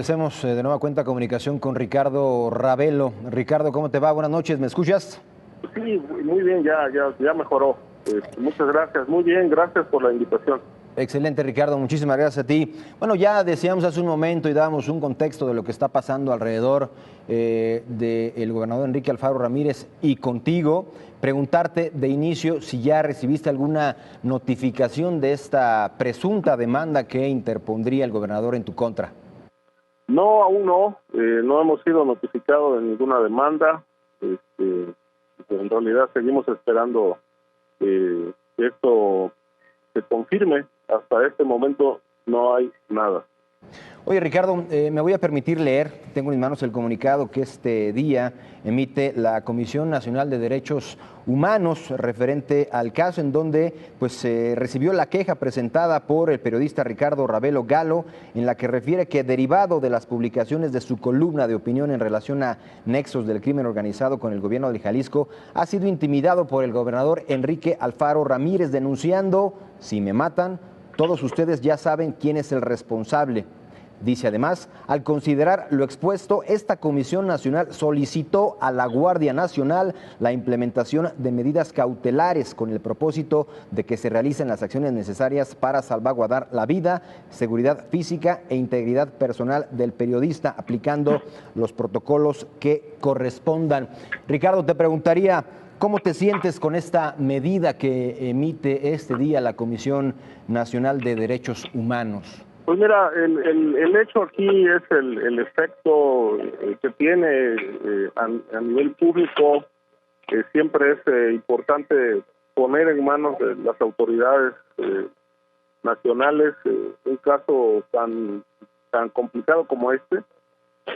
Hacemos de nueva cuenta comunicación con Ricardo Ravelo. Ricardo, ¿cómo te va? Buenas noches, ¿me escuchas? Sí, muy bien, ya mejoró. Muchas gracias, muy bien, gracias por la invitación. Excelente, Ricardo, muchísimas gracias a ti. Bueno, ya decíamos hace un momento y dábamos un contexto de lo que está pasando alrededor del gobernador Enrique Alfaro Ramírez y contigo. Preguntarte de inicio si ya recibiste alguna notificación de esta presunta demanda que interpondría el gobernador en tu contra. No, aún no, no hemos sido notificados de ninguna demanda. En realidad seguimos esperando que esto se confirme. Hasta este momento no hay nada. Oye, Ricardo, me voy a permitir leer, tengo en mis manos el comunicado que este día emite la Comisión Nacional de Derechos Humanos referente al caso en donde se recibió la queja presentada por el periodista Ricardo Ravelo Galo, en la que refiere que derivado de las publicaciones de su columna de opinión en relación a nexos del crimen organizado con el gobierno de Jalisco, ha sido intimidado por el gobernador Enrique Alfaro Ramírez, denunciando: si me matan, todos ustedes ya saben quién es el responsable. Dice además, al considerar lo expuesto, esta Comisión Nacional solicitó a la Guardia Nacional la implementación de medidas cautelares con el propósito de que se realicen las acciones necesarias para salvaguardar la vida, seguridad física e integridad personal del periodista, aplicando los protocolos que correspondan. Ricardo, te preguntaría, ¿cómo te sientes con esta medida que emite este día la Comisión Nacional de Derechos Humanos? Pues mira, el hecho aquí es el efecto que tiene a nivel público. Siempre es importante poner en manos de las autoridades nacionales un caso tan complicado como este.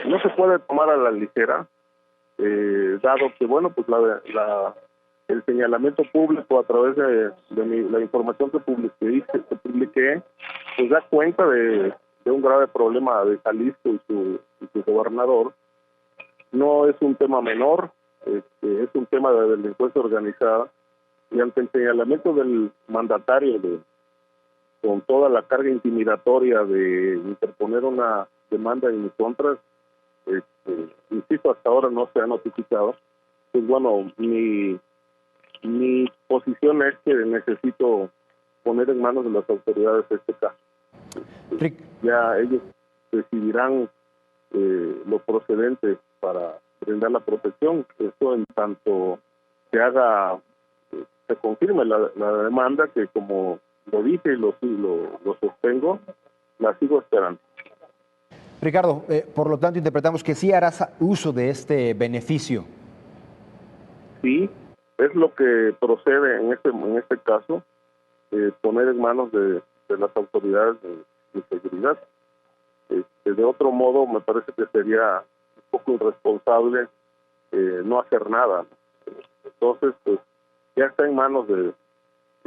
No se puede tomar a la ligera, dado que, bueno, pues el señalamiento público a través de la información que publiqué, pues da cuenta de un grave problema de Jalisco y su gobernador. No es un tema menor, es un tema de delincuencia organizada, y ante el señalamiento del mandatario con toda la carga intimidatoria de interponer una demanda en mi contra, insisto, hasta ahora no se ha notificado. Pues bueno, mi posición es que necesito poner en manos de las autoridades este caso. Ya ellos decidirán lo procedente para brindar la protección. Esto en tanto se confirme la demanda, que como lo dije y lo sostengo, la sigo esperando. Ricardo, por lo tanto interpretamos que sí harás uso de este beneficio. Sí, es lo que procede en este caso, poner en manos de las autoridades de seguridad. De otro modo, me parece que sería un poco irresponsable no hacer nada. Entonces, pues ya está en manos de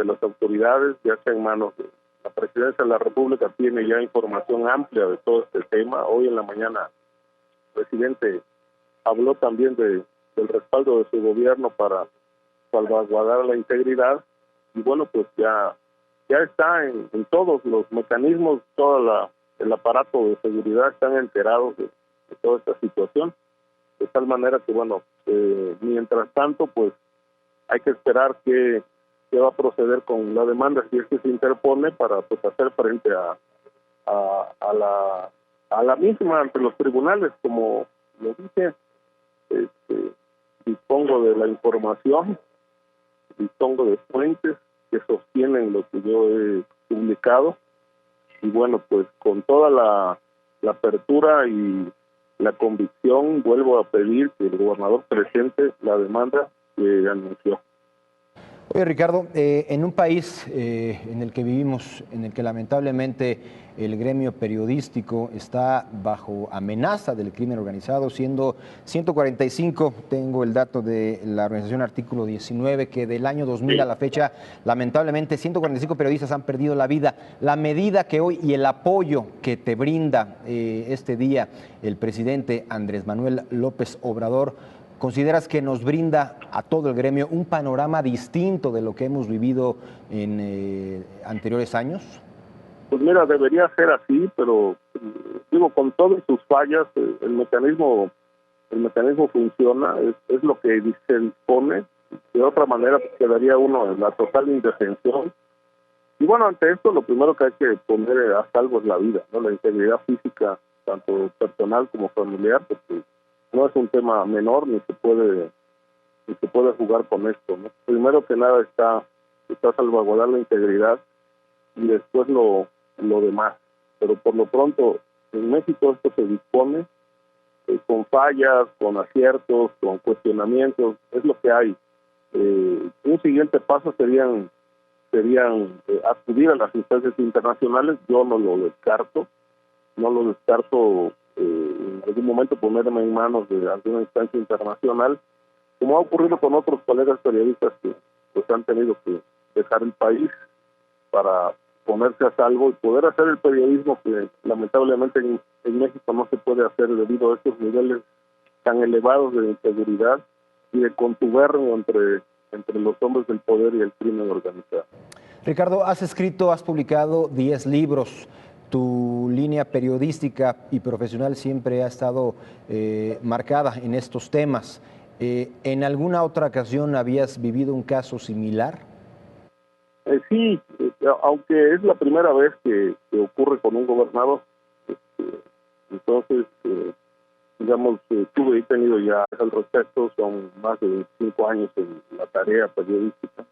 las autoridades, ya está en manos de la Presidencia de la República, tiene ya información amplia de todo este tema. Hoy en la mañana el presidente habló también del respaldo de su gobierno para salvaguardar la integridad, y bueno, pues ya está en todos los mecanismos, todo el aparato de seguridad están enterados de toda esta situación, de tal manera que, bueno, mientras tanto, pues hay que esperar qué va a proceder con la demanda, si es que se interpone, para pues hacer frente a la misma ante los tribunales. Como lo dije, dispongo de la información, dispongo de fuentes que sostienen lo que yo he publicado, y bueno, pues con toda la apertura y la convicción, vuelvo a pedir que el gobernador presente la demanda que anunció. Oye, Ricardo, en un país en el que vivimos, en el que lamentablemente el gremio periodístico está bajo amenaza del crimen organizado, siendo 145, tengo el dato de la organización Artículo 19, que del año 2000 a la fecha, lamentablemente 145 periodistas han perdido la vida. La medida que hoy y el apoyo que te brinda este día el presidente Andrés Manuel López Obrador, ¿consideras que nos brinda a todo el gremio un panorama distinto de lo que hemos vivido en anteriores años? Pues mira, debería ser así, pero digo, con todas sus fallas, el mecanismo funciona, es lo que se dispone. De otra manera, pues, quedaría uno en la total indefensión. Y bueno, ante esto, lo primero que hay que poner a salvo es la vida, ¿no? La integridad física, tanto personal como familiar, porque no es un tema menor, ni se puede jugar con esto, ¿no? Primero que nada está salvaguardar la integridad y después lo demás. Pero por lo pronto, en México esto se dispone con fallas, con aciertos, con cuestionamientos, es lo que hay. Un siguiente paso serían acudir a las instancias internacionales. Yo no lo descarto en algún momento ponerme en manos de alguna instancia internacional, como ha ocurrido con otros colegas periodistas que pues han tenido que dejar el país para ponerse a salvo y poder hacer el periodismo que lamentablemente en México no se puede hacer debido a estos niveles tan elevados de inseguridad y de contubernio entre los hombres del poder y el crimen organizado. Ricardo, has publicado 10 libros. Tu línea periodística y profesional siempre ha estado marcada en estos temas. ¿En alguna otra ocasión habías vivido un caso similar? Sí, aunque es la primera vez que ocurre con un gobernador, entonces, digamos, tuve y tenido ya al respecto, son más de 25 años en la tarea periodística.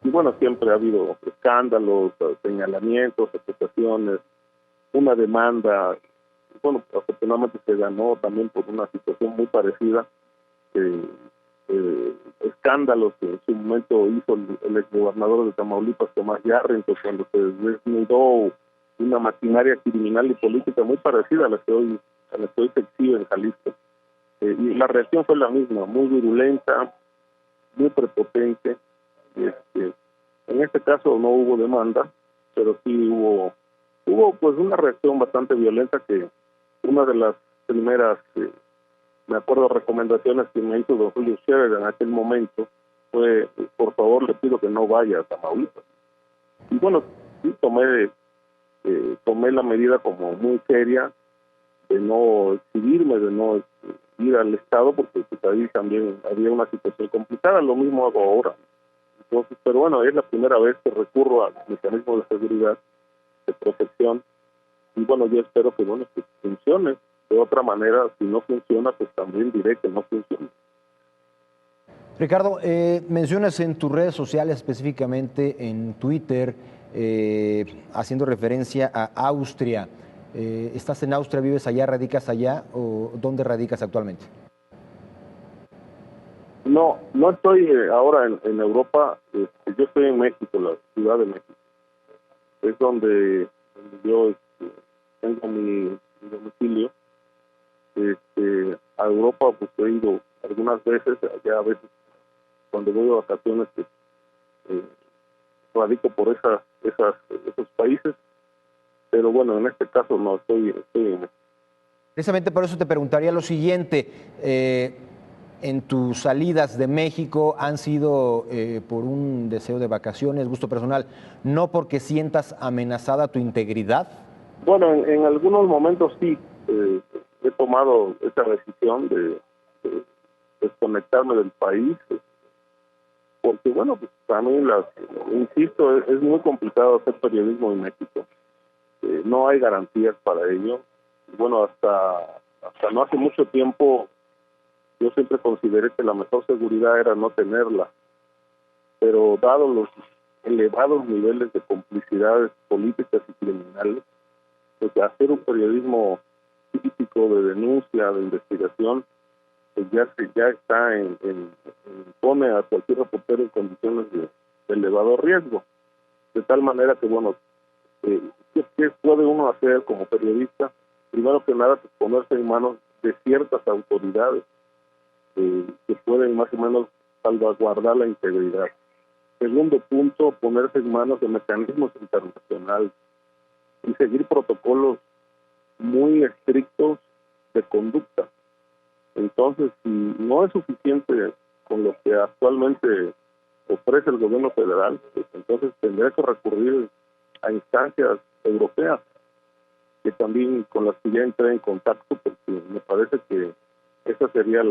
Y bueno, siempre ha habido escándalos, señalamientos, acusaciones, una demanda. Bueno, afortunadamente se ganó también por una situación muy parecida. Escándalos que en su momento hizo el exgobernador de Tamaulipas, Tomás Yarrington, cuando se desnudó una maquinaria criminal y política muy parecida a la que hoy se exhibe en Jalisco. Y la reacción fue la misma, muy virulenta, muy prepotente. En este caso no hubo demanda, pero sí hubo pues una reacción bastante violenta, que una de las primeras me acuerdo recomendaciones que me hizo don Julio Scherer en aquel momento fue: por favor, le pido que no vaya a Tamaulipas. Y bueno, sí tomé la medida como muy seria de no exhibirme, de no ir al Estado, porque pues, ahí también había una situación complicada. Lo mismo hago ahora. Entonces, pero bueno, es la primera vez que recurro al mecanismo de seguridad, de protección, y bueno, yo espero que funcione. De otra manera, si no funciona, pues también diré que no funciona. Ricardo, mencionas en tus redes sociales, específicamente en Twitter, haciendo referencia a Austria. ¿Estás en Austria, vives allá, radicas allá, o dónde radicas actualmente? No estoy ahora en Europa. Yo estoy en México, la Ciudad de México. Es donde yo tengo mi domicilio. A Europa pues he ido algunas veces, allá a veces cuando voy de vacaciones radico por esos países, pero bueno, en este caso no estoy en México. Precisamente por eso te preguntaría lo siguiente: en tus salidas de México han sido por un deseo de vacaciones, gusto personal, no porque sientas amenazada tu integridad. Bueno, en algunos momentos sí, he tomado esa decisión de desconectarme del país, porque bueno, pues para mí, insisto, es muy complicado hacer periodismo en México. No hay garantías para ello. Bueno, hasta no hace mucho tiempo yo siempre consideré que la mejor seguridad era no tenerla, pero dado los elevados niveles de complicidades políticas y criminales, pues hacer un periodismo crítico de denuncia, de investigación, pues ya está pone a cualquier reportero en condiciones de elevado riesgo, de tal manera que bueno, ¿qué puede uno hacer como periodista? Primero que nada, pues ponerse en manos de ciertas autoridades que pueden más o menos salvaguardar la integridad. Segundo punto, ponerse en manos de mecanismos internacionales y seguir protocolos muy estrictos de conducta. Entonces, si no es suficiente con lo que actualmente ofrece el gobierno federal, pues entonces tendrá que recurrir a instancias europeas porque me parece que esa sería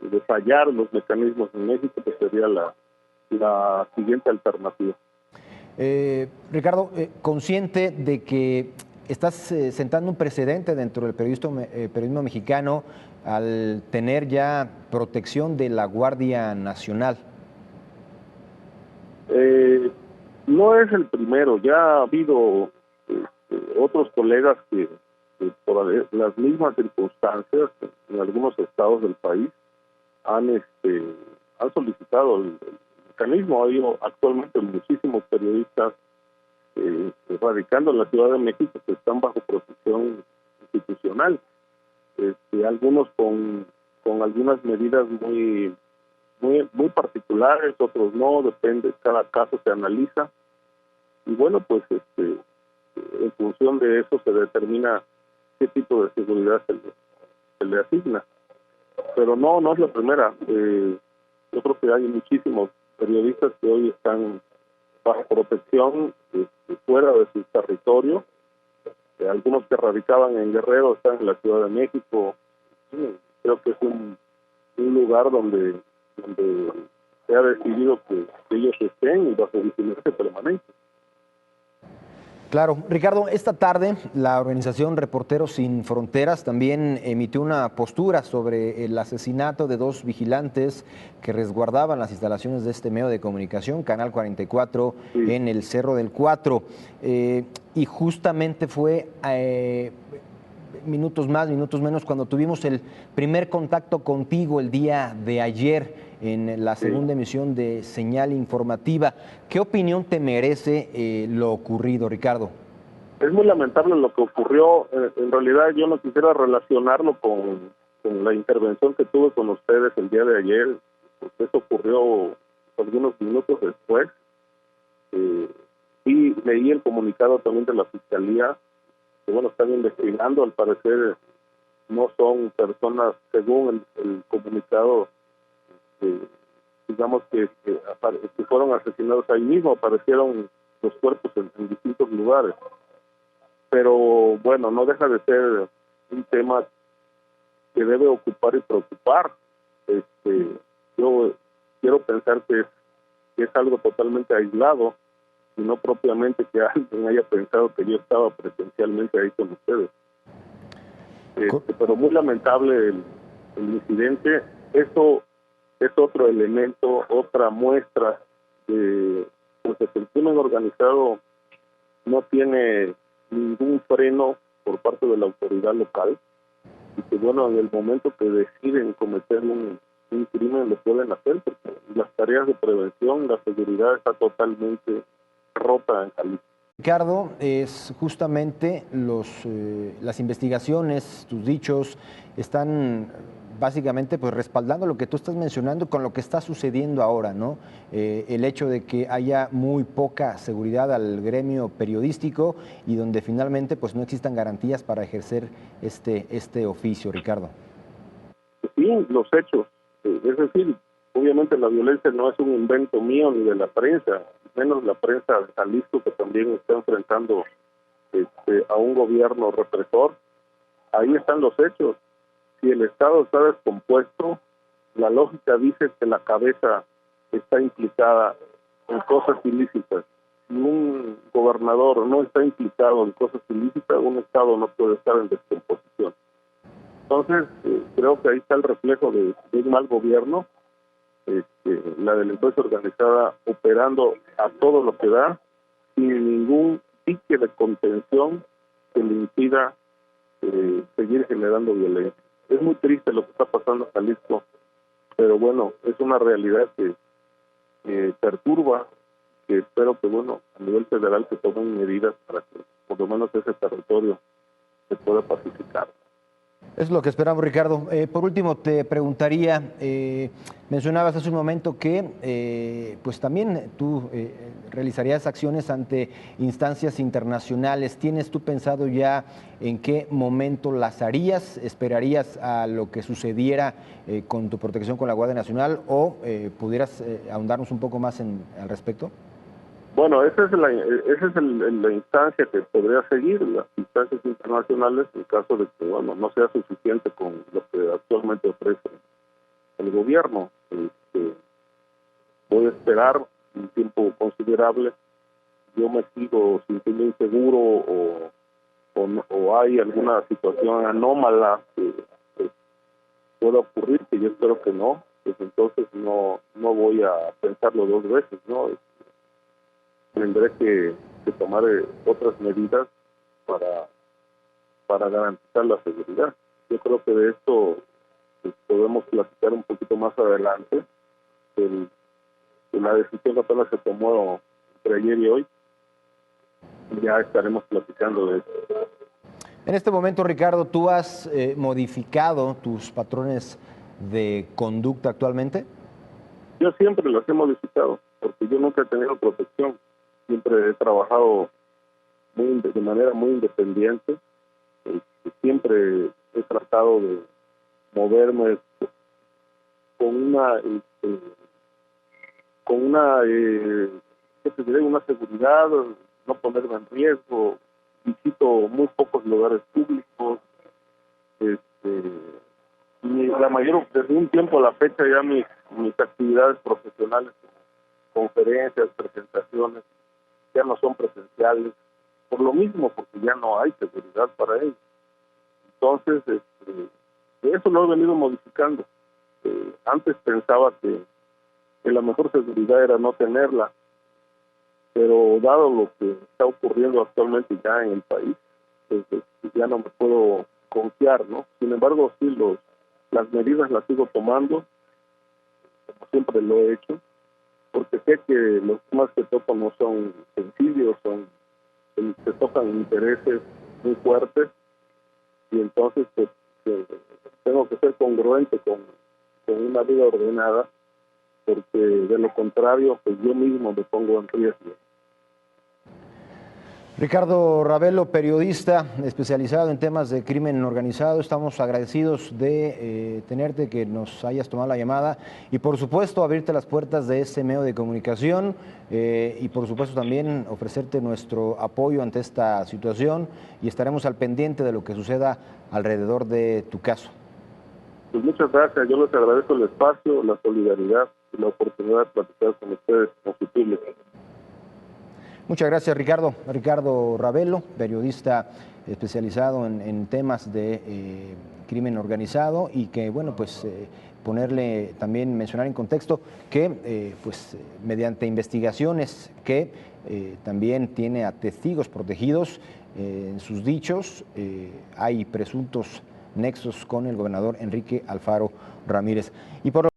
de fallar los mecanismos en México, que sería la siguiente alternativa. Ricardo, consciente de que estás sentando un precedente dentro del periodismo mexicano al tener ya protección de la Guardia Nacional. No es el primero, ya ha habido otros colegas que por las mismas circunstancias en algunos estados del país han solicitado el mecanismo. Hay actualmente muchísimos periodistas radicando en la Ciudad de México que están bajo protección institucional, algunos con algunas medidas muy particulares, otros no, depende, cada caso se analiza y bueno, pues en función de eso se determina qué tipo de seguridad se le asigna. Pero no es la primera. Yo creo que hay muchísimos periodistas que hoy están bajo protección fuera de su territorio. Algunos que radicaban en Guerrero están en la Ciudad de México. Creo que es un lugar donde se ha decidido que ellos estén bajo vigilancia permanente. Claro. Ricardo, esta tarde la organización Reporteros Sin Fronteras también emitió una postura sobre el asesinato de 2 vigilantes que resguardaban las instalaciones de este medio de comunicación, Canal 44, sí, en el Cerro del Cuatro. Y justamente fue minutos más, minutos menos, cuando tuvimos el primer contacto contigo el día de ayer en la segunda emisión de Señal Informativa. ¿Qué opinión te merece lo ocurrido, Ricardo? Es muy lamentable lo que ocurrió. En realidad yo no quisiera relacionarlo con la intervención que tuve con ustedes el día de ayer, porque eso ocurrió algunos minutos después. Y leí el comunicado también de la Fiscalía, que bueno, están investigando, al parecer no son personas, según el comunicado, digamos que fueron asesinados ahí mismo, aparecieron los cuerpos en distintos lugares. Pero bueno, no deja de ser un tema que debe ocupar y preocupar. Yo quiero pensar que es algo totalmente aislado y no propiamente que alguien haya pensado que yo estaba presencialmente ahí con ustedes. Pero muy lamentable el incidente. Eso es otro elemento, otra muestra de que el crimen organizado no tiene ningún freno por parte de la autoridad local y que bueno, en el momento que deciden cometer un crimen lo pueden hacer, porque las tareas de prevención, la seguridad está totalmente rota en Jalisco. Ricardo, es justamente las investigaciones, tus dichos, están básicamente pues respaldando lo que tú estás mencionando con lo que está sucediendo ahora, ¿no? El hecho de que haya muy poca seguridad al gremio periodístico y donde finalmente pues no existan garantías para ejercer este oficio, Ricardo. Sí, los hechos. Es decir, obviamente la violencia no es un invento mío ni de la prensa, menos la prensa de Jalisco, que también está enfrentando a un gobierno represor. Ahí están los hechos. Si el Estado está descompuesto, la lógica dice que la cabeza está implicada en cosas ilícitas. Si un gobernador no está implicado en cosas ilícitas, un Estado no puede estar en descomposición. Entonces, creo que ahí está el reflejo de un mal gobierno, la delincuencia organizada operando a todo lo que da, sin ningún pique de contención que le impida seguir generando violencia. Es muy triste lo que está pasando en Jalisco, pero bueno, es una realidad que perturba, que espero que bueno, a nivel federal se tomen medidas para que por lo menos ese territorio se pueda pacificar. Es lo que esperamos, Ricardo. Por último, te preguntaría, mencionabas hace un momento que pues también tú realizarías acciones ante instancias internacionales. ¿Tienes tú pensado ya en qué momento las harías? ¿Esperarías a lo que sucediera con tu protección con la Guardia Nacional o pudieras ahondarnos un poco más al respecto? Bueno, esa es la instancia que podría seguir, las instancias internacionales, en caso de que, bueno, no sea suficiente con lo que actualmente ofrece el gobierno. Voy a esperar un tiempo considerable. Yo me sigo sintiendo inseguro o hay alguna situación anómala que pueda ocurrir, que yo espero que no, pues entonces no voy a pensarlo dos veces, ¿no? Tendré que tomar otras medidas para garantizar la seguridad. Yo creo que de esto pues, podemos platicar un poquito más adelante. La decisión apenas se tomó entre ayer y hoy. Ya estaremos platicando de esto. En este momento, Ricardo, ¿tú has modificado tus patrones de conducta actualmente? Yo siempre los he modificado, porque yo nunca he tenido protección. Siempre he trabajado de manera muy independiente. Siempre he tratado de moverme con ¿qué te diré? Una seguridad, no ponerme en riesgo. Visito muy pocos lugares públicos. Y desde un tiempo a la fecha ya mis actividades profesionales, conferencias, presentaciones, ya no son presenciales, por lo mismo, porque ya no hay seguridad para ellos. Entonces, eso lo he venido modificando. Antes pensaba que la mejor seguridad era no tenerla, pero dado lo que está ocurriendo actualmente ya en el país, pues, ya no me puedo confiar, ¿no? Sin embargo, sí, las medidas las sigo tomando, como siempre lo he hecho, porque sé que los temas que toco no son sencillos, se tocan intereses muy fuertes, y entonces pues, tengo que ser congruente con una vida ordenada, porque de lo contrario, pues yo mismo me pongo en riesgo. Ricardo Ravelo, periodista especializado en temas de crimen organizado, estamos agradecidos de tenerte, que nos hayas tomado la llamada y por supuesto abrirte las puertas de este medio de comunicación y por supuesto también ofrecerte nuestro apoyo ante esta situación y estaremos al pendiente de lo que suceda alrededor de tu caso. Pues muchas gracias, yo les agradezco el espacio, la solidaridad y la oportunidad de platicar con ustedes, con su público. Muchas gracias, Ricardo. Ricardo Ravelo, periodista especializado en temas de crimen organizado y que, bueno, pues mencionar en contexto que, mediante investigaciones que también tiene a testigos protegidos en sus dichos, hay presuntos nexos con el gobernador Enrique Alfaro Ramírez. Y por